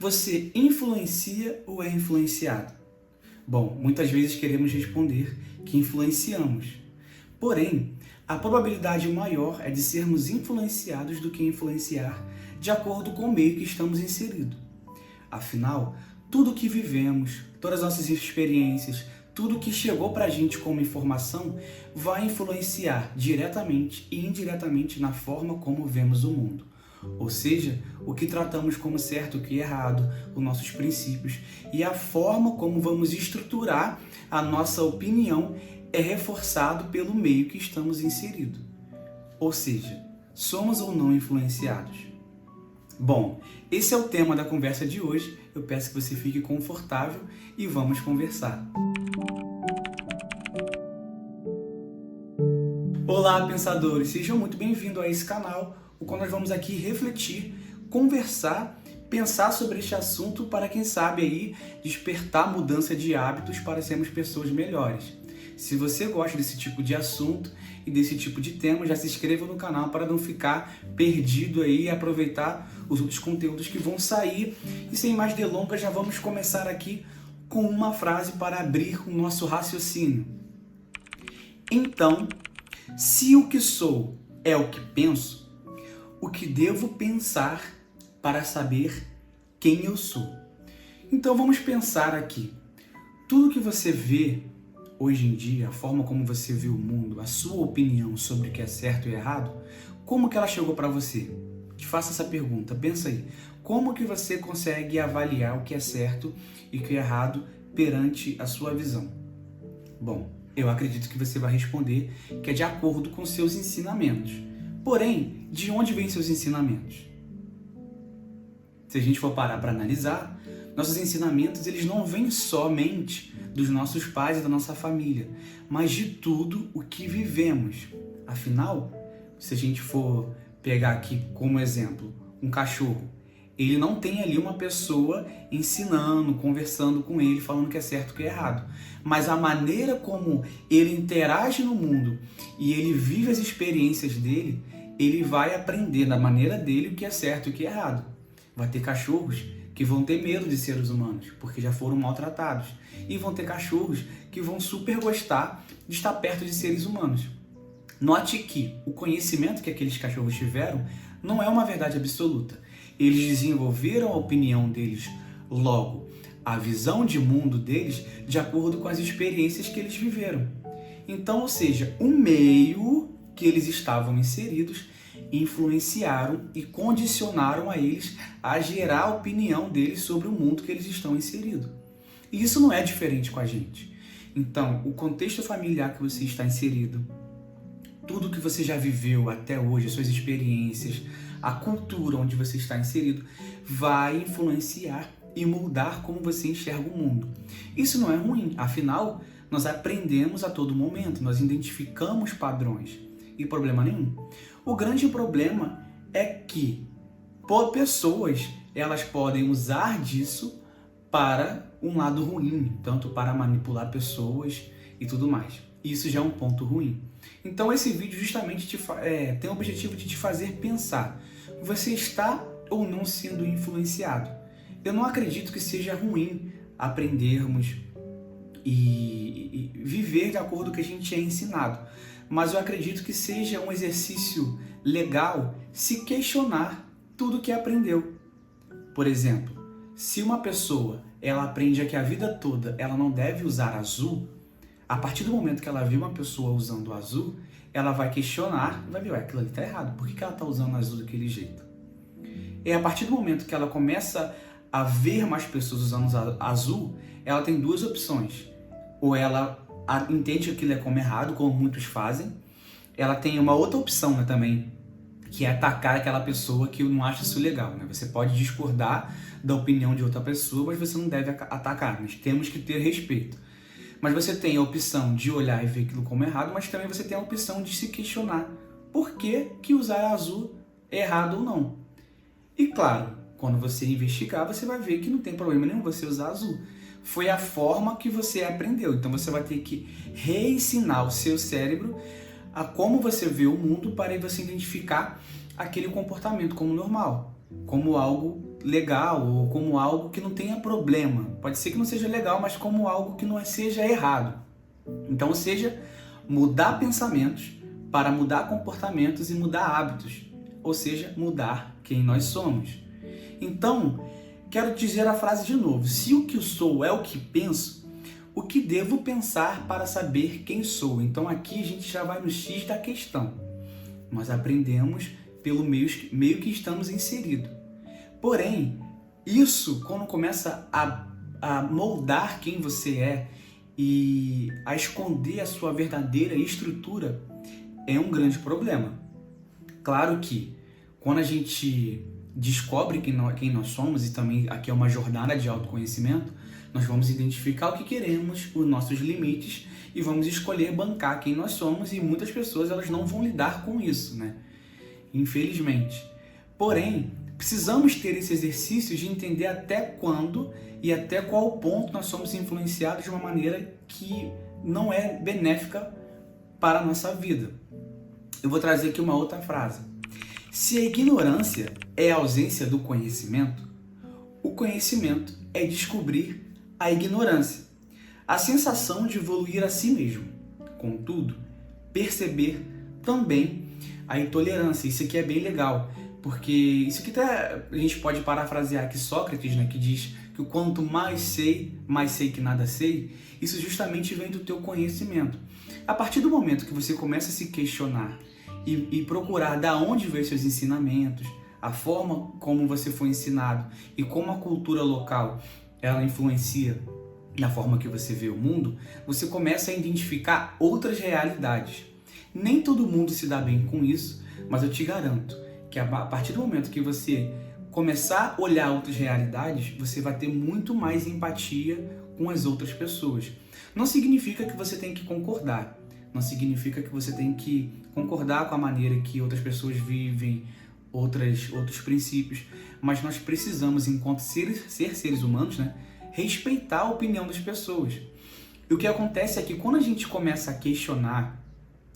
Você influencia ou é influenciado? Bom, muitas vezes queremos responder que influenciamos. Porém, a probabilidade maior é de sermos influenciados do que influenciar, de acordo com o meio que estamos inseridos. Afinal, tudo o que vivemos, todas as nossas experiências, tudo que chegou para a gente como informação vai influenciar diretamente e indiretamente na forma como vemos o mundo. Ou seja, o que tratamos como certo, o que é errado, os nossos princípios e a forma como vamos estruturar a nossa opinião é reforçado pelo meio que estamos inseridos. Ou seja, somos ou não influenciados? Bom, esse é o tema da conversa de hoje. Eu peço que você fique confortável e vamos conversar. Olá, pensadores! Sejam muito bem-vindos a esse canal, o qual nós vamos aqui refletir, conversar, pensar sobre este assunto para, quem sabe, aí despertar mudança de hábitos para sermos pessoas melhores. Se você gosta desse tipo de assunto e desse tipo de tema, já se inscreva no canal para não ficar perdido aí e aproveitar os outros conteúdos que vão sair. E sem mais delongas, já vamos começar aqui com uma frase para abrir o nosso raciocínio. Então, se o que sou é o que penso, o que devo pensar para saber quem eu sou? Então vamos pensar aqui. Tudo que você vê hoje em dia, a forma como você vê o mundo, a sua opinião sobre o que é certo e errado, como que ela chegou para você? Te faço essa pergunta, pensa aí. Como que você consegue avaliar o que é certo e o que é errado perante a sua visão? Bom, eu acredito que você vai responder que é de acordo com seus ensinamentos. Porém, de onde vêm seus ensinamentos? Se a gente for parar para analisar, nossos ensinamentos eles não vêm somente dos nossos pais e da nossa família, mas de tudo o que vivemos. Afinal, se a gente for pegar aqui como exemplo um cachorro, ele não tem ali uma pessoa ensinando, conversando com ele, falando que é certo e que é errado. Mas a maneira como ele interage no mundo e ele vive as experiências dele, ele vai aprender da maneira dele o que é certo e o que é errado. Vai ter cachorros que vão ter medo de seres humanos, porque já foram maltratados. E vão ter cachorros que vão super gostar de estar perto de seres humanos. Note que o conhecimento que aqueles cachorros tiveram não é uma verdade absoluta. Eles desenvolveram a opinião deles, logo, a visão de mundo deles, de acordo com as experiências que eles viveram. Então, ou seja, o meio que eles estavam inseridos influenciaram e condicionaram a eles a gerar a opinião deles sobre o mundo que eles estão inseridos. E isso não é diferente com a gente. Então, o contexto familiar que você está inserido, tudo que você já viveu até hoje, as suas experiências, a cultura onde você está inserido, vai influenciar e moldar como você enxerga o mundo. Isso não é ruim, afinal, nós aprendemos a todo momento, nós identificamos padrões e problema nenhum. O grande problema é que pessoas elas podem usar disso para um lado ruim, tanto para manipular pessoas e tudo mais. Isso já é um ponto ruim. Então esse vídeo justamente tem o objetivo de te fazer pensar. Você está ou não sendo influenciado? Eu não acredito que seja ruim aprendermos e viver de acordo com o que a gente é ensinado. Mas eu acredito que seja um exercício legal se questionar tudo que aprendeu. Por exemplo, se uma pessoa ela aprende que a vida toda ela não deve usar azul, a partir do momento que ela vê uma pessoa usando azul, ela vai questionar e vai ver, aquilo ali está errado, por que ela está usando azul daquele jeito? E a partir do momento que ela começa a ver mais pessoas usando azul, ela tem duas opções. Ou ela entende que aquilo é como errado, como muitos fazem. Ela tem uma outra opção, também, que é atacar aquela pessoa que não acha isso legal. Você pode discordar da opinião de outra pessoa, mas você não deve atacar. Nós temos que ter respeito. Mas você tem a opção de olhar e ver aquilo como errado, mas também você tem a opção de se questionar por que usar azul é errado ou não. E claro, quando você investigar, você vai ver que não tem problema nenhum você usar azul. Foi a forma que você aprendeu. Então você vai ter que reensinar o seu cérebro a como você vê o mundo para você identificar aquele comportamento como normal, como algo legal ou como algo que não tenha problema. Pode ser que não seja legal, mas como algo que não seja errado. Então, ou seja, mudar pensamentos para mudar comportamentos e mudar hábitos. Ou seja, mudar quem nós somos. Então, quero dizer a frase de novo. Se o que eu sou é o que penso, o que devo pensar para saber quem sou? Então aqui a gente já vai no X da questão. Nós aprendemos pelo meio que estamos inseridos. Porém, isso quando começa a moldar quem você é e a esconder a sua verdadeira estrutura, é um grande problema. Claro que quando a gente descobre quem nós somos, e também aqui é uma jornada de autoconhecimento, nós vamos identificar o que queremos, os nossos limites, e vamos escolher bancar quem nós somos, e muitas pessoas elas não vão lidar com isso, né? Infelizmente. Porém, precisamos ter esse exercício de entender até quando e até qual ponto nós somos influenciados de uma maneira que não é benéfica para a nossa vida. Eu vou trazer aqui uma outra frase. Se a ignorância é a ausência do conhecimento, o conhecimento é descobrir a ignorância, a sensação de evoluir a si mesmo. Contudo, perceber também a intolerância. Isso aqui é bem legal, porque isso aqui até a gente pode parafrasear aqui Sócrates, né, que diz que o quanto mais sei que nada sei. Isso justamente vem do teu conhecimento. A partir do momento que você começa a se questionar e procurar da onde veio seus ensinamentos, a forma como você foi ensinado e como a cultura local ela influencia na forma que você vê o mundo, você começa a identificar outras realidades. Nem todo mundo se dá bem com isso, mas eu te garanto que a partir do momento que você começar a olhar outras realidades, você vai ter muito mais empatia com as outras pessoas. Não significa que você tem que concordar, não significa que você tem que concordar com a maneira que outras pessoas vivem, outros princípios, mas nós precisamos, enquanto seres humanos, né, respeitar a opinião das pessoas. E o que acontece é que quando a gente começa a questionar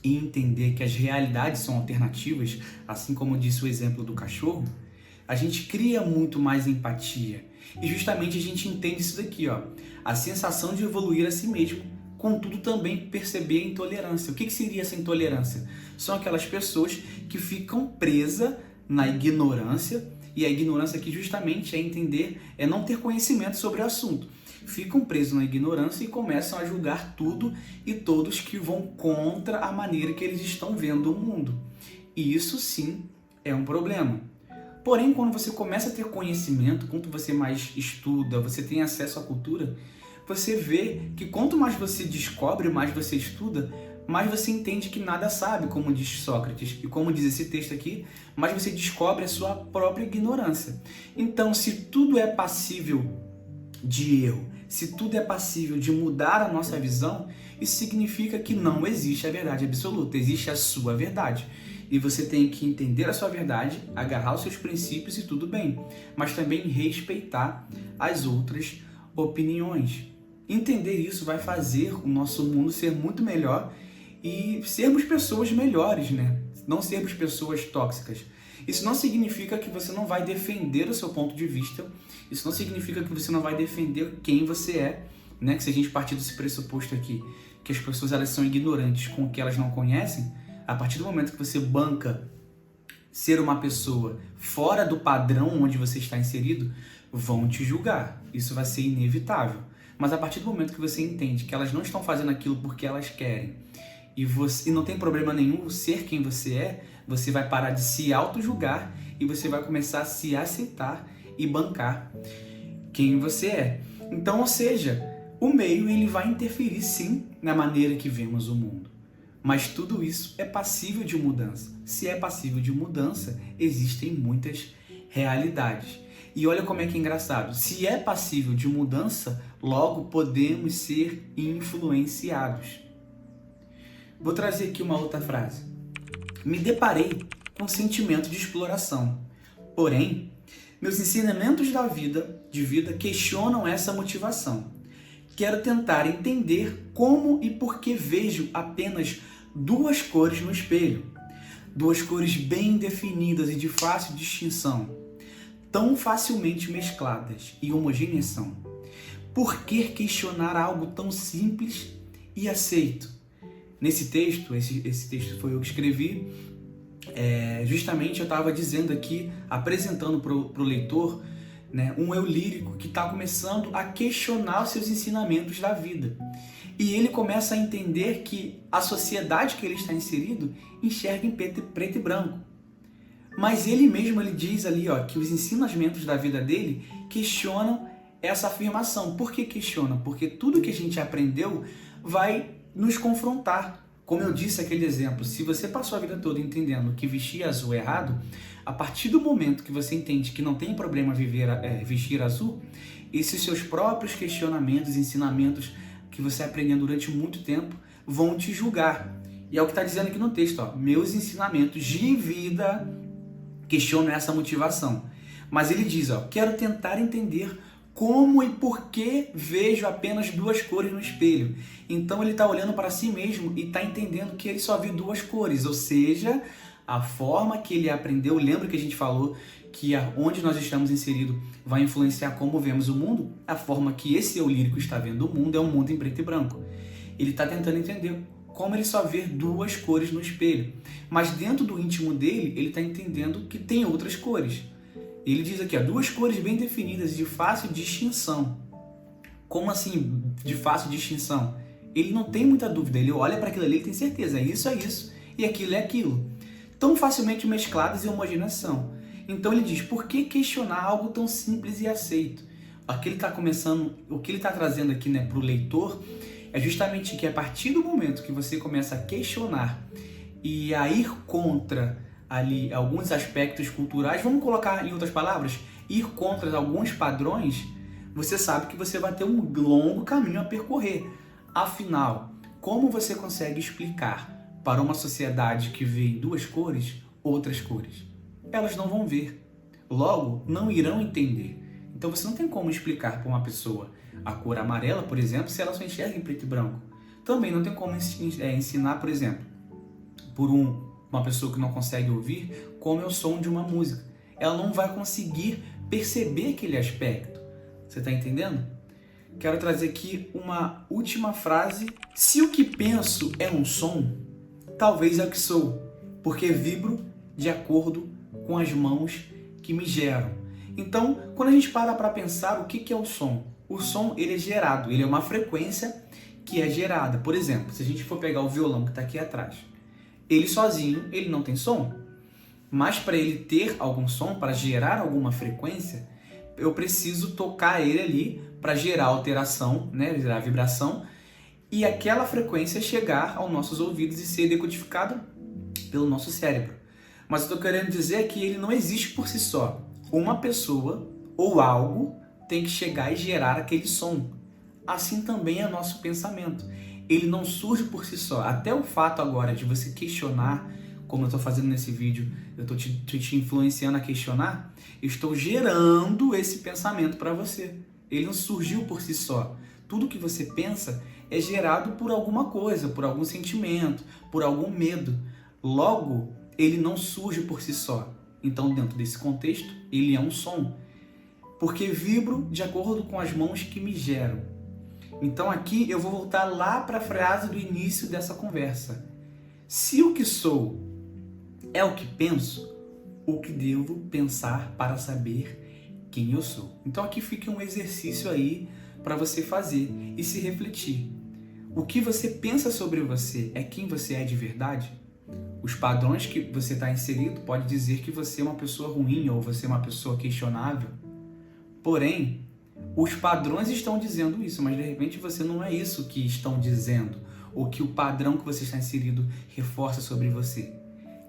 e entender que as realidades são alternativas, assim como disse o exemplo do cachorro, a gente cria muito mais empatia. E justamente a gente entende isso daqui, ó, a sensação de evoluir a si mesmo, contudo também perceber a intolerância. O que seria essa intolerância? São aquelas pessoas que ficam presas na ignorância, e a ignorância aqui justamente é não ter conhecimento sobre o assunto. Ficam presos na ignorância e começam a julgar tudo e todos que vão contra a maneira que eles estão vendo o mundo. E isso sim é um problema. Porém, quando você começa a ter conhecimento, quanto você mais estuda, você tem acesso à cultura, você vê que quanto mais você descobre, mais você estuda, mais você entende que nada sabe, como diz Sócrates, e como diz esse texto aqui, mais você descobre a sua própria ignorância. Então, se tudo é passível de erro, se tudo é passível de mudar a nossa visão, isso significa que não existe a verdade absoluta, existe a sua verdade. E você tem que entender a sua verdade, agarrar os seus princípios e tudo bem, mas também respeitar as outras opiniões. Entender isso vai fazer o nosso mundo ser muito melhor e sermos pessoas melhores, né? Não sermos pessoas tóxicas. Isso não significa que você não vai defender o seu ponto de vista, isso não significa que você não vai defender quem você é, né? Que se a gente partir desse pressuposto aqui, que as pessoas elas são ignorantes com o que elas não conhecem, a partir do momento que você banca ser uma pessoa fora do padrão onde você está inserido, vão te julgar. Isso vai ser inevitável. Mas a partir do momento que você entende que elas não estão fazendo aquilo porque elas querem, e não tem problema nenhum ser quem você é, você vai parar de se auto-julgar e você vai começar a se aceitar e bancar quem você é. Então, ou seja, o meio ele vai interferir sim na maneira que vemos o mundo. Mas tudo isso é passível de mudança. Se é passível de mudança, existem muitas realidades. E olha como é que é engraçado. Se é passível de mudança, logo podemos ser influenciados. Vou trazer aqui uma outra frase. Me deparei com um sentimento de exploração. Porém, meus ensinamentos de vida questionam essa motivação. Quero tentar entender como e por que vejo apenas duas cores no espelho. Duas cores bem definidas e de fácil distinção. tão facilmente mescladas e homogêneas são? Por que questionar algo tão simples e aceito? Nesse texto, esse texto foi eu que escrevi, justamente eu estava dizendo aqui, apresentando para o leitor, né, um eu lírico que está começando a questionar os seus ensinamentos da vida. E ele começa a entender que a sociedade que ele está inserido enxerga em preto e branco. Mas ele mesmo ele diz ali que os ensinamentos da vida dele questionam essa afirmação. Por que questionam? Porque tudo que a gente aprendeu vai nos confrontar. Como eu disse aquele exemplo, se você passou a vida toda entendendo que vestir azul é errado, a partir do momento que você entende que não tem problema vestir azul, esses seus próprios questionamentos, ensinamentos que você aprendeu durante muito tempo vão te julgar. E é o que está dizendo aqui no texto, meus ensinamentos de vida questionam essa motivação. Mas ele diz, quero tentar entender como e por que vejo apenas duas cores no espelho. Então ele está olhando para si mesmo e está entendendo que ele só viu duas cores, ou seja, a forma que ele aprendeu, lembra que a gente falou que onde nós estamos inseridos vai influenciar como vemos o mundo? A forma que esse eu lírico está vendo o mundo é um mundo em preto e branco. Ele está tentando entender como ele só vê duas cores no espelho. Mas dentro do íntimo dele, ele está entendendo que tem outras cores. Ele diz aqui, duas cores bem definidas de fácil distinção. Como assim, de fácil distinção? Ele não tem muita dúvida, ele olha para aquilo ali e tem certeza, é isso, e aquilo é aquilo. Tão facilmente mescladas e homogêneas são. Então ele diz, por que questionar algo tão simples e aceito? O que ele está trazendo aqui, né, para o leitor é justamente que a partir do momento que você começa a questionar e a ir contra ali alguns aspectos culturais, vamos colocar em outras palavras, ir contra alguns padrões, você sabe que você vai ter um longo caminho a percorrer. Afinal, como você consegue explicar para uma sociedade que vê em duas cores, outras cores? Elas não vão ver, logo não irão entender. Então você não tem como explicar para uma pessoa a cor amarela, por exemplo, se ela só enxerga em preto e branco. Também não tem como ensinar, por exemplo, por uma pessoa que não consegue ouvir, como é o som de uma música. Ela não vai conseguir perceber aquele aspecto. Você está entendendo? Quero trazer aqui uma última frase. Se o que penso é um som, talvez é o que sou, porque vibro de acordo com as mãos que me geram. Então, quando a gente para pensar o que é o som ele é gerado, ele é uma frequência que é gerada. Por exemplo, se a gente for pegar o violão que está aqui atrás, ele sozinho, ele não tem som, mas para ele ter algum som, para gerar alguma frequência, eu preciso tocar ele ali para gerar alteração, né, gerar vibração, e aquela frequência chegar aos nossos ouvidos e ser decodificada pelo nosso cérebro. Mas eu estou querendo dizer que ele não existe por si só. Uma pessoa ou algo tem que chegar e gerar aquele som. Assim também é nosso pensamento. Ele não surge por si só. Até o fato agora de você questionar, como eu estou fazendo nesse vídeo, eu estou te influenciando a questionar, eu estou gerando esse pensamento para você. Ele não surgiu por si só. Tudo que você pensa é gerado por alguma coisa, por algum sentimento, por algum medo. Logo, ele não surge por si só. Então, dentro desse contexto, ele é um som. Porque vibro de acordo com as mãos que me geram. Então aqui eu vou voltar lá para a frase do início dessa conversa. Se o que sou é o que penso, o que devo pensar para saber quem eu sou? Então aqui fica um exercício aí para você fazer e se refletir. O que você pensa sobre você é quem você é de verdade? Os padrões que você está inserido pode dizer que você é uma pessoa ruim ou você é uma pessoa questionável. Porém, os padrões estão dizendo isso, mas de repente você não é isso que estão dizendo, ou que o padrão que você está inserido reforça sobre você.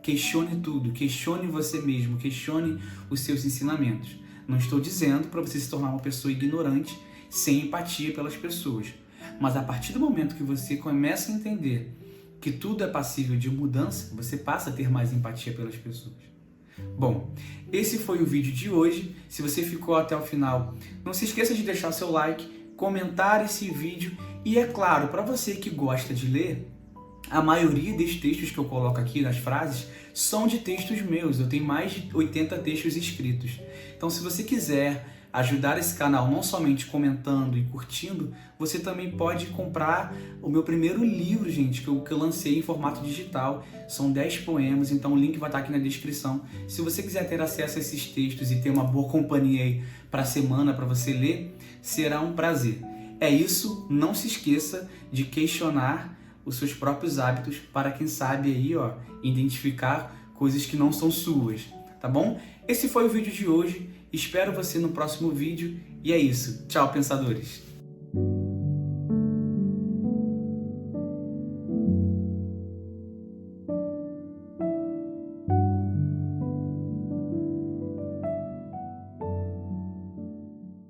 Questione tudo, questione você mesmo, questione os seus ensinamentos. Não estou dizendo para você se tornar uma pessoa ignorante, sem empatia pelas pessoas. Mas a partir do momento que você começa a entender que tudo é passível de mudança, você passa a ter mais empatia pelas pessoas. Bom, esse foi o vídeo de hoje. Se você ficou até o final, não se esqueça de deixar seu like, comentar esse vídeo e, é claro, para você que gosta de ler, A maioria dos textos que eu coloco aqui nas frases são de textos meus. Eu tenho mais de 80 textos escritos. Então, se você quiser ajudar esse canal não somente comentando e curtindo, você também pode comprar o meu primeiro livro, gente, que eu lancei em formato digital. São 10 poemas, então o link vai estar aqui na descrição. Se você quiser ter acesso a esses textos e ter uma boa companhia aí para a semana para você ler, será um prazer. É isso, não se esqueça de questionar os seus próprios hábitos para, quem sabe, aí, identificar coisas que não são suas, tá bom? Esse foi o vídeo de hoje, espero você no próximo vídeo e é isso. Tchau, pensadores!